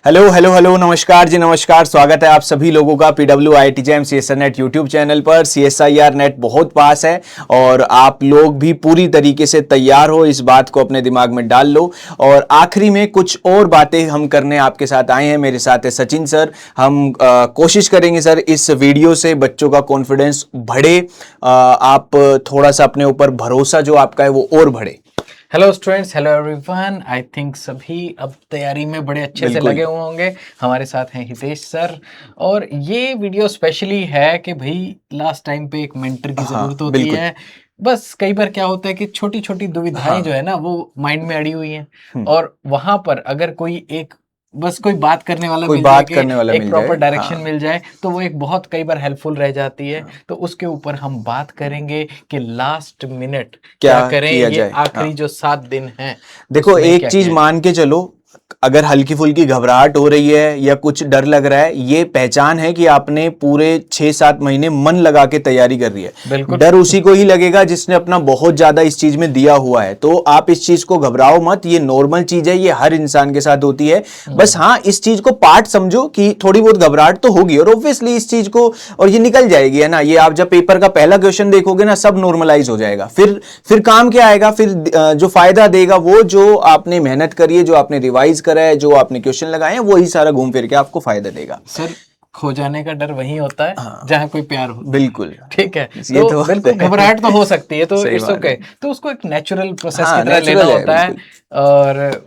Hello hello hello, नमस्कार जी, नमस्कार। स्वागत है आप सभी लोगों का PWIITJM CSR net YouTube channel पर। CSIR नेट बहुत पास है और आप लोग भी पूरी तरीके से तैयार हो, इस बात को अपने दिमाग में डाल लो। और आखिरी में कुछ और बातें हम करने आपके साथ आए हैं। मेरे साथ है सचिन सर। हम कोशिश करेंगे सर इस वीडियो से बच्चों का कॉन्फिडेंस बढ़े, आप थोड़ा सा अपने ऊपर भरोसा जो आपका है वो और बढ़े। Hello students, hello everyone. I think सभी अब तैयारी में बड़े अच्छे से लगे हुए होंगे। हमारे साथ हैं हितेश सर। और ये वीडियो स्पेशली है कि भाई लास्ट टाइम पे एक मेंटर की ज़रूरत होती बिल्कुल। है। बस कई बार क्या होता है कि छोटी छोटी दुविधाएं जो है ना वो माइंड में अड़ी हुई हैं, और वहां पर अगर कोई एक बस कोई बात करने वाला कोई मिल जाए बात कि करने वाला एक मिल प्रॉपर जाए, डायरेक्शन हाँ। मिल जाए तो वो एक बहुत कई बार हेल्पफुल रह जाती है। तो उसके ऊपर हम बात करेंगे कि लास्ट मिनट क्या क्या करें, किया ये जाए, आखिरी हाँ। जो 7 दिन हैं देखो, उसमें एक क्या चीज किया जाए। मान के चलो, अगर हल्की फुल्की घबराहट हो रही है या कुछ डर लग रहा है, ये पहचान है कि आपने पूरे 6-7 महीने मन लगा के तैयारी कर रही है। बिल्कुल। डर उसी को ही लगेगा जिसने अपना बहुत ज्यादा इस चीज में दिया हुआ है। तो आप इस चीज को घबराओ मत, ये नॉर्मल चीज है, ये हर इंसान के साथ होती है। बस हाँ, इस चीज को पार्ट समझो कि थोड़ी बहुत घबराहट तो होगी और ऑब्वियसली इस चीज को, और ये निकल जाएगी, है ना। ये आप जब पेपर का पहला क्वेश्चन देखोगे ना, सब नॉर्मलाइज हो जाएगा। फिर काम क्या आएगा, फिर जो फायदा देगा वो जो आपने मेहनत करी है, जो आपने रिवाइज करा है, जो आपने क्वेश्चन लगाए हैं, वही सारा घूम फिर के आपको फायदा देगा। सर, खो जाने का डर वहीं होता है हाँ, जहाँ कोई प्यार होता है। बिल्कुल। ठीक है। ये तो तो बिल्कुल घबराहट तो हो सकती है, तो सही इट्स बात ओके। है। तो उसको एक नेचुरल प्रोसेस की हाँ, तरह लेना नेचुरल है, होता है। बिल्कुल। और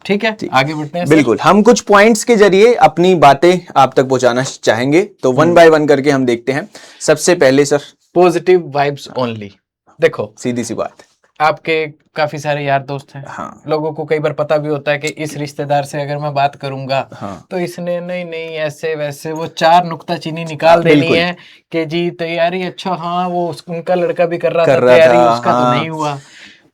ठीक है, ठीक, आगे बढ़ते हैं सर। बिल्कुल। हम कुछ पॉइंट्स के जरिए अपनी बातें आप तक पहुंचाना चाहेंगे, तो वन बाय वन करके हम देखते हैं। सबसे पहले सर, पॉजिटिव वाइब्स ओनली। देखो, सीधी सी बात। आपके काफी सारे यार दोस्त हैं। हाँ, लोगों को कई बार पता भी होता है कि इस रिश्तेदार से अगर मैं बात करूंगा हाँ, तो इसने नहीं नहीं ऐसे वैसे वो 4 नुक्ताचीनी निकाल देनी बिल्कुल है कि जी तैयारी, अच्छा हाँ वो उनका लड़का भी कर रहा कर था रहा था, तैयारी, उसका तो नहीं हाँ। हुआ।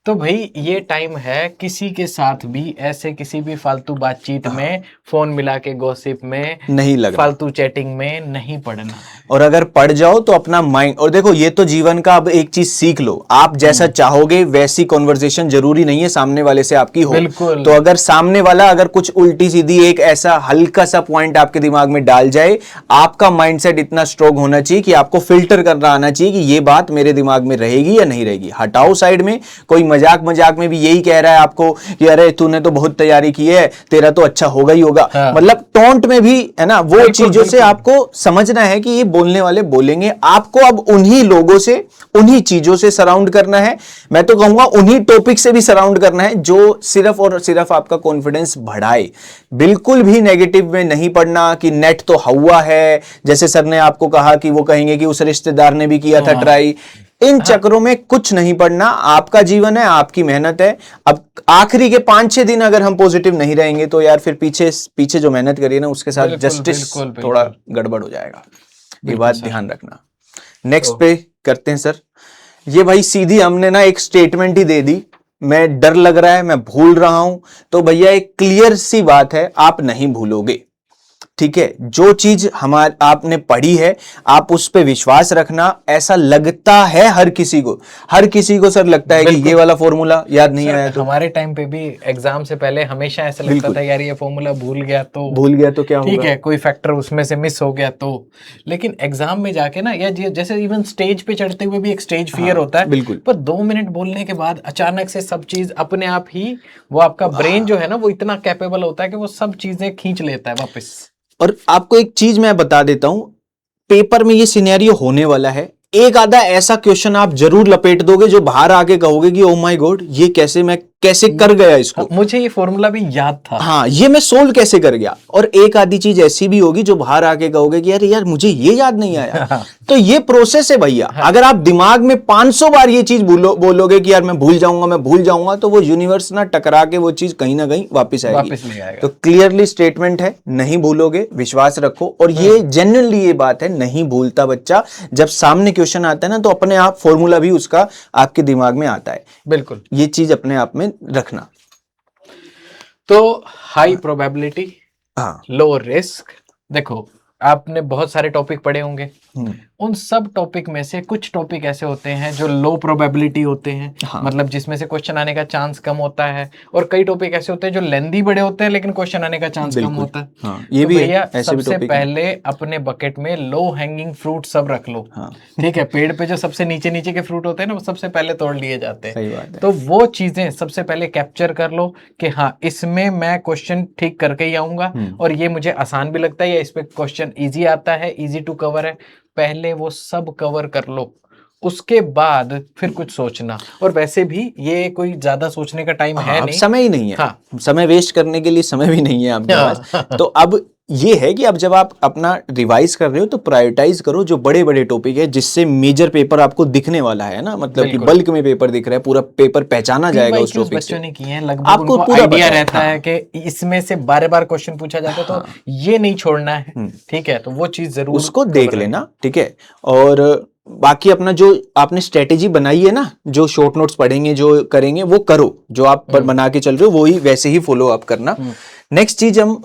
तो भाई ये टाइम है, किसी के साथ भी ऐसे किसी भी फालतू बातचीत में, फोन मिला के गॉसिप में, नहीं लगना। फालतू चैटिंग में नहीं पड़ना है। और अगर पढ़ जाओ तो अपना माइंड, और देखो ये तो जीवन का, अब एक चीज सीख लो, आप जैसा चाहोगे वैसी कॉन्वर्सेशन जरूरी नहीं है सामने वाले से आपकी हो। बिल्कुल। तो अगर सामने वाला अगर कुछ उल्टी सीधी एक ऐसा हल्का सा पॉइंट आपके दिमाग में डाल जाए, आपका माइंडसेट इतना स्ट्रोंग होना चाहिए कि आपको फिल्टर करना आना चाहिए कि ये बात मेरे दिमाग में रहेगी या नहीं रहेगी। हटाओ साइड में। कोई मजाक मजाक में भी यही कह रहा है आपको कि अरे तूने तो बहुत तैयारी की है, तेरा तो अच्छा होगा ही होगा, हाँ। मतलब टोंट में भी, है ना, वो बिल्कुल, चीजों से बिल्कुल। आपको समझना है कि ये बोलने वाले बोलेंगे। आपको अब उन्हीं लोगों से, उन्हीं चीजों से सराउंड करना है। मैं तो कहूंगा उन्हीं टॉपिक से भी सराउंड करना है जो सिर्फ और सिर्फ आपका कॉन्फिडेंस बढ़ाए। बिल्कुल भी नेगेटिव में नहीं पढ़ना कि नेट तो हवा है, जैसे सर ने आपको कहा कि वो कहेंगे कि उस रिश्तेदार ने भी किया था ट्राई। इन चक्रों में कुछ नहीं पढ़ना। आपका जीवन है, आपकी मेहनत है। अब आखिरी के 5-6 दिन अगर हम पॉजिटिव नहीं रहेंगे तो यार फिर पीछे पीछे जो मेहनत करिए ना, उसके साथ बिल्कुल, जस्टिस बिल्कुल, थोड़ा बिल्कुल। गड़बड़ हो जाएगा। ये बिल्कुल बात सर। ध्यान रखना। नेक्स्ट तो पे करते हैं सर। ये भाई सीधी हमने ना एक स्टेटमेंट ही दे दी, मैं डर लग रहा है, मैं भूल रहा हूं। तो भैया एक क्लियर सी बात है, आप नहीं भूलोगे। ठीक है, जो चीज हमारे आपने पढ़ी है आप उस पे विश्वास रखना। ऐसा लगता है हर किसी को, हर किसी को सर लगता है कि ये बिल्कुल वाला फॉर्मूला याद नहीं सर, आया तो। हमारे टाइम पे भी एग्जाम से पहले हमेशा ऐसा लगता बिल्कुल, था यार ये फॉर्मूला भूल गया तो भूल गया तो क्या ठीक होगा। है, कोई फैक्टर उसमें से मिस हो गया तो। लेकिन एग्जाम में जाके ना, या जैसे इवन स्टेज पे चढ़ते हुए भी एक स्टेज फियर होता है। बिल्कुल। पर 2 मिनट बोलने के बाद अचानक से सब चीज अपने आप ही, वो आपका ब्रेन जो है ना वो इतना कैपेबल होता है कि वो सब चीजें खींच लेता है वापस। और आपको एक चीज मैं बता देता हूं, पेपर में ये सिनेरियो होने वाला है। एक आधा ऐसा क्वेश्चन आप जरूर लपेट दोगे जो बाहर आके कहोगे कि ओ माय गॉड, ये कैसे, मैं कैसे कर गया इसको। मुझे ये फॉर्मूला भी याद था। हाँ, ये मैं सोल्व कैसे कर गया। और एक आधी चीज ऐसी भी होगी जो बाहर आके कहोगे कि यार यार मुझे ये याद नहीं आया। तो ये प्रोसेस है भैया। अगर आप दिमाग में 500 बार ये चीज बोलोगे कि यार मैं भूल जाऊंगा, मैं भूल जाऊंगा, तो वो यूनिवर्स ना टकरा के वो चीज कहीं ना कहीं वापस आएगी। वापस नहीं आएगा। तो क्लियरली स्टेटमेंट है, नहीं भूलोगे, विश्वास रखो। और ये जेन्युइनली ये बात है, नहीं भूलता बच्चा। जब सामने क्वेश्चन आता है ना तो अपने आप फॉर्मूला भी उसका आपके दिमाग में आता है। बिल्कुल। ये चीज अपने आप में रखना। तो हाई प्रोबेबिलिटी, हाँ, लो रिस्क। देखो, आपने बहुत सारे टॉपिक पढ़े होंगे, उन सब टॉपिक में से कुछ टॉपिक ऐसे होते हैं जो लो प्रोबेबिलिटी होते हैं, हाँ। मतलब जिसमें से क्वेश्चन आने का चांस कम होता है, और कई टॉपिक ऐसे होते हैं जो लेंदी बड़े होते हैं लेकिन क्वेश्चन आने का चांस कम बिल्कुल। होता है। हाँ, ये तो भी है, भैया ऐसे भी सबसे टॉपिक हैं। पहले अपने बकेट में लो हैंगिंग फ्रूट सब रख लो। हाँ। ठीक है, पेड़ पे जो सबसे नीचे नीचे के फ्रूट होते हैं ना, वो सबसे पहले तोड़ लिए जाते हैं। सही बात है। तो वो चीजें सबसे पहले कैप्चर कर लो कि हाँ, इसमें मैं क्वेश्चन ठीक करके ही आऊंगा, और ये मुझे आसान भी लगता है, या इस पे क्वेश्चन इजी आता है, इजी टू कवर है। पहले वो सब कवर कर लो, उसके बाद फिर कुछ सोचना। और वैसे भी ये कोई ज्यादा सोचने का टाइम है हाँ, अब नहीं, समय ही नहीं है। हाँ। समय वेस्ट करने के लिए समय भी नहीं है आपके पास। हाँ। तो अब ये है कि अब जब आप अपना रिवाइज कर रहे हो तो प्रायोरिटाइज करो जो बड़े बड़े टॉपिक है, जिससे मेजर पेपर आपको दिखने वाला है ना, मतलब कि बिल्कुल। बल्क में पेपर दिख रहा है, पूरा पेपर पहचाना जाएगा उस PYQs टॉपिक से। बच्चों ने किए हैं, लगभग आपको उनको पूरा आइडिया पता है। रहता है कि इसमें से बार बार क्वेश्चन पूछा जाता है, तो ये नहीं छोड़ना है। ठीक है, तो वो चीज जरूर उसको cover देख रखें। लेना, ठीक है। और बाकी अपना जो आपने स्ट्रेटेजी बनाई है ना, जो शॉर्ट नोट्स पढ़ेंगे, जो करेंगे वो करो, जो आप पर बना के चल रहे हो वही वैसे ही फॉलो अप करना। नेक्स्ट चीज हम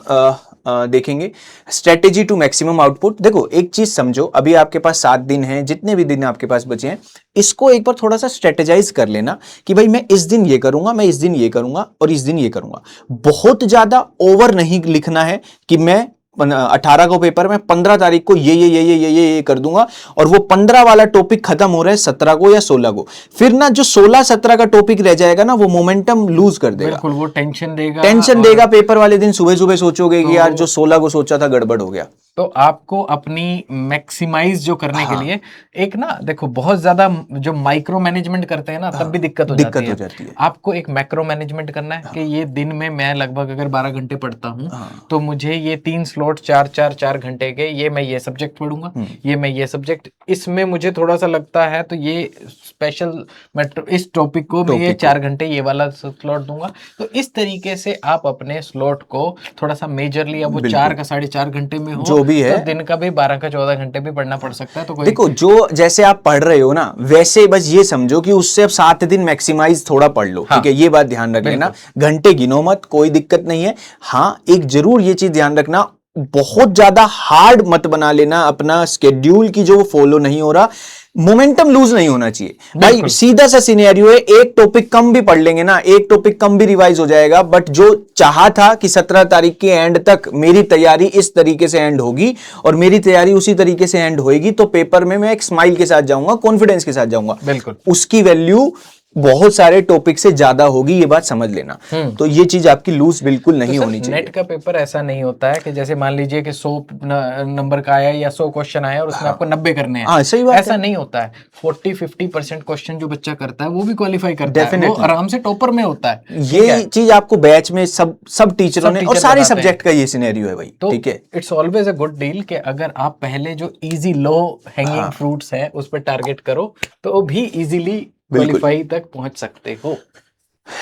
देखेंगे स्ट्रेटेजी टू मैक्सिमम आउटपुट। देखो एक चीज समझो, अभी आपके पास 7 दिन हैं, जितने भी दिन आपके पास बचे हैं, इसको एक बार थोड़ा सा स्ट्रेटेजाइज कर लेना कि भाई मैं इस दिन ये करूंगा, मैं इस दिन ये करूंगा और इस दिन ये करूंगा। बहुत ज्यादा ओवर नहीं लिखना है कि मैं 18 को पेपर में 15 तारीख को ये कर दूंगा, और वो 15 वाला टॉपिक खत्म हो रहा है 17 को या 16 को। फिर ना जो 16-17 का टॉपिक रह जाएगा ना, वो मोमेंटम लूज कर देगा। बिल्कुल, वो टेंशन देगा। टेंशन देगा। पेपर वाले दिन सुबह सुबह सोचोगे कि यार तो- जो 16 को सोचा था गड़बड़ हो गया। तो आपको अपनी मैक्सिमाइज जो करने के लिए एक ना, देखो बहुत ज्यादा जो माइक्रो मैनेजमेंट करते हैं ना, तब भी दिक्कत हो जाती है। आपको एक मैक्रो मैनेजमेंट करना है कि ये दिन में मैं लगभग अगर 12 घंटे पढ़ता हूँ, तो मुझे ये 3 स्लॉट 4 घंटे के, ये मैं ये सब्जेक्ट पढ़ूंगा, ये मैं ये सब्जेक्ट, इसमें मुझे थोड़ा सा लगता है तो ये स्पेशल, मैं इस टॉपिक को मैं ये 4 घंटे ये वाला स्लॉट दूंगा। तो इस तरीके से आप अपने स्लॉट को थोड़ा सा मेजरली, अब वो 4 का 4.5 घंटे में हो, जो भी है, तो दिन का भी 12 का 14 घंटे भी पढ़ना पड़ सकता है। तो कोई देखो जो जैसे आप पढ़ रहे हो ना, वैसे बस ये समझो कि उससे अब 7 दिन मैक्सिमाइज थोड़ा पढ़ लो। ठीक है, ये बात ध्यान रख लेना। घंटे गिनो मत, कोई दिक्कत नहीं है। हाँ, एक जरूर ये चीज ध्यान रखना, बहुत ज्यादा हार्ड मत बना लेना अपना स्केड्यूल की जो फॉलो नहीं हो रहा। मोमेंटम लूज नहीं होना चाहिए भाई। सीधा सा सिनेरियो है, एक टॉपिक कम भी पढ़ लेंगे ना, एक टॉपिक कम भी रिवाइज हो जाएगा, बट जो चाहा था कि 17 तारीख के एंड तक मेरी तैयारी इस तरीके से एंड होगी और मेरी तैयारी उसी तरीके से एंड होएगी, तो पेपर में मैं एक स्माइल के साथ जाऊंगा, कॉन्फिडेंस के साथ जाऊंगा। बिल्कुल, उसकी वैल्यू बहुत सारे टॉपिक से ज्यादा होगी, ये बात समझ लेना। तो ये चीज आपकी लूज बिल्कुल नहीं होनी चाहिए। नेट का पेपर ऐसा नहीं होता है कि जैसे मान लीजिए कि 100 नंबर का आया या 100 क्वेश्चन आया और उसमें आपको 90 करने हैं। हाँ, सही बात ऐसा नहीं होता है। 40-50% क्वेश्चन जो बच्चा करता है वो भी क्वालिफाई करता है, वो आराम से टॉपर में होता है। ये चीज आपको बैच में सब टीचरों ने, और सारे सब्जेक्ट का ये सिनेरियो है भाई। ठीक है, it's always a good deal कि अगर आप पहले जो इजी लो हैंगिंग फ्रूट्स है उस पर टारगेट करो, तो भी इजीली क्वालिफाई तक पहुंच सकते हो।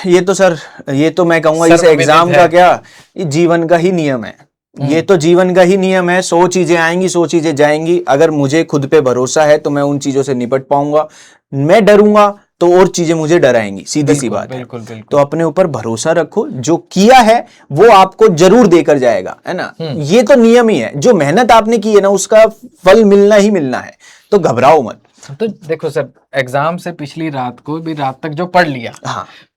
ये तो सर, ये तो मैं कहूंगा इस एग्जाम का क्या, ये जीवन का ही नियम है। ये तो जीवन का ही नियम है। 100 चीजें आएंगी, 100 चीजें जाएंगी। अगर मुझे खुद पे भरोसा है तो मैं उन चीजों से निपट पाऊंगा। मैं डरूंगा तो और चीजें मुझे डराएंगी, सीधी सी बात है। तो अपने ऊपर भरोसा रखो, जो किया है वो आपको जरूर देकर जाएगा, है ना। ये तो नियम ही है, जो मेहनत आपने की है ना उसका फल मिलना ही मिलना है, तो घबराओ मत। तो देखो सर, एग्जाम से पिछली रात को भी रात तक जो पढ़ लिया,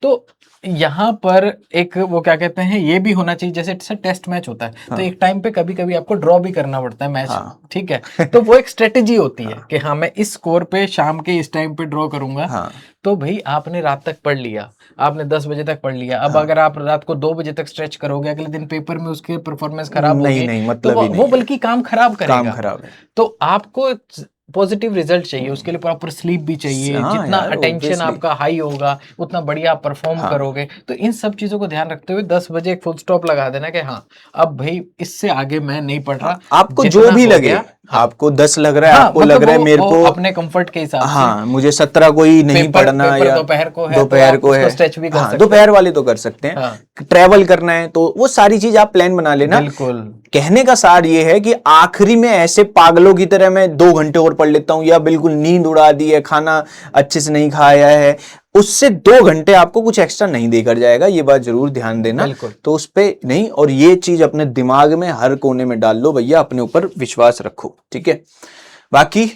तो यहाँ पर एक वो क्या कहते हैं, ये भी होना चाहिए, जैसे टेस्ट मैच होता है, तो एक टाइम पे कभी कभी आपको ड्रॉ भी करना पड़ता है मैच। ठीक है, तो वो एक स्ट्रेटेजी होती है कि हाँ, मैं इस स्कोर पे शाम के इस टाइम पे ड्रॉ करूंगा। तो भाई आपने रात तक पढ़ लिया, आपने 10 बजे तक पढ़ लिया। अब अगर आप रात को 2 बजे तक स्ट्रेच करोगे, अगले दिन पेपर में उसकी परफॉर्मेंस खराब होगी, नहीं, मतलब तो वो बल्कि काम खराब करेगा। काम खराब है। तो आपको पॉजिटिव रिजल्ट चाहिए, उसके लिए प्रॉपर स्लीप भी चाहिए। जितना अटेंशन आपका हाई होगा उतना बढ़िया आप परफॉर्म करोगे। तो इन सब चीजों को ध्यान रखते हुए 10 बजे एक फुल स्टॉप लगा देना कि हाँ, अब भाई इससे आगे मैं नहीं पढ़ रहा। आपको जो भी लगे, आपको 10 लग रहा है, आपको मतलब लग रहा है मेरे को अपने कंफर्ट के हिसाब से, मुझे 17 को ही नहीं पढ़ना, या दोपहर को है, दोपहर को है, स्ट्रेच भी कर सकते हैं। दोपहर वाले तो कर सकते हैं। ट्रैवल करना है तो वो सारी चीज आप प्लान बना लेना। बिल्कुल। कहने का सार ये है कि आखिरी में ऐसे पागलों की तरह मैं 2 घंटे और पढ़ लेता हूं, या बिल्कुल नींद उड़ा दी है, खाना अच्छे से नहीं खाया है, उससे 2 घंटे आपको कुछ एक्स्ट्रा नहीं देकर जाएगा। ये बात जरूर ध्यान देना। तो उस पे नहीं, और ये चीज अपने दिमाग में हर कोने में डाल लो भैया, अपने ऊपर विश्वास रखो। ठीक है, बाकी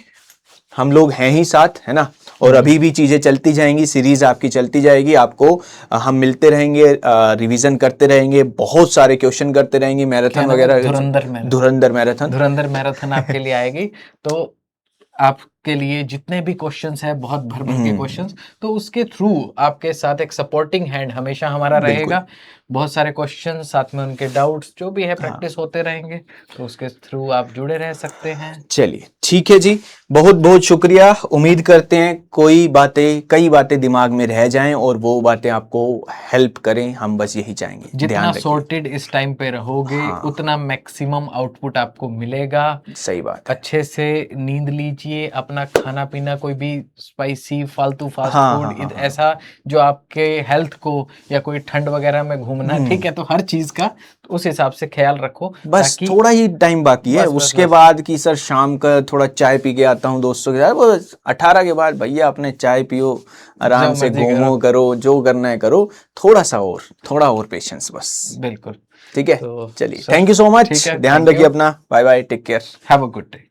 हम लोग हैं ही साथ, है ना, और अभी भी चीजें चलती जाएंगी, सीरीज आपकी चलती जाएगी, आपको हम मिलते रहेंगे, रिवीजन करते रहेंगे, बहुत सारे क्वेश्चन करते रहेंगे, मैराथन वगैरह, धुरंधर मैराथन आपके लिए आएगी। तो आपके लिए जितने भी क्वेश्चंस हैं, बहुत भर भर के क्वेश्चंस, तो उसके थ्रू आपके साथ एक सपोर्टिंग हैंड हमेशा हमारा रहेगा। बहुत सारे क्वेश्चन, साथ में उनके डाउट्स जो भी है प्रैक्टिस होते रहेंगे, तो उसके थ्रू आप जुड़े रह सकते हैं। चलिए ठीक है जी, बहुत बहुत शुक्रिया। उम्मीद करते हैं कई बातें दिमाग में रह जाएं और वो बातें आपको हेल्प करें, हम बस यही चाहेंगे। जितना सॉर्टेड इस टाइम पे रहोगे, उतना मैक्सिमम आउटपुट आपको मिलेगा। सही बात है। अच्छे से नींद लीजिए, अपना खाना पीना कोई भी स्पाइसी फालतू फास्ट फूड ऐसा जो आपके हेल्थ को, या कोई ठंड वगैरह में घूमना, ठीक है, तो हर चीज का उस हिसाब से ख्याल रखो। बस थोड़ा ही टाइम बाकी है, उसके बाद की सर शाम का थोड़ा चाय पी के आता हूँ दोस्तों के साथ, वो 18 के बाद भैया अपने चाय पियो, आराम से घूमो, करो जो करना है करो, थोड़ा और पेशेंस बस। बिल्कुल ठीक है, तो चलिए, थैंक यू सो मच, ध्यान रखिए अपना, bye bye, take care, have a good day.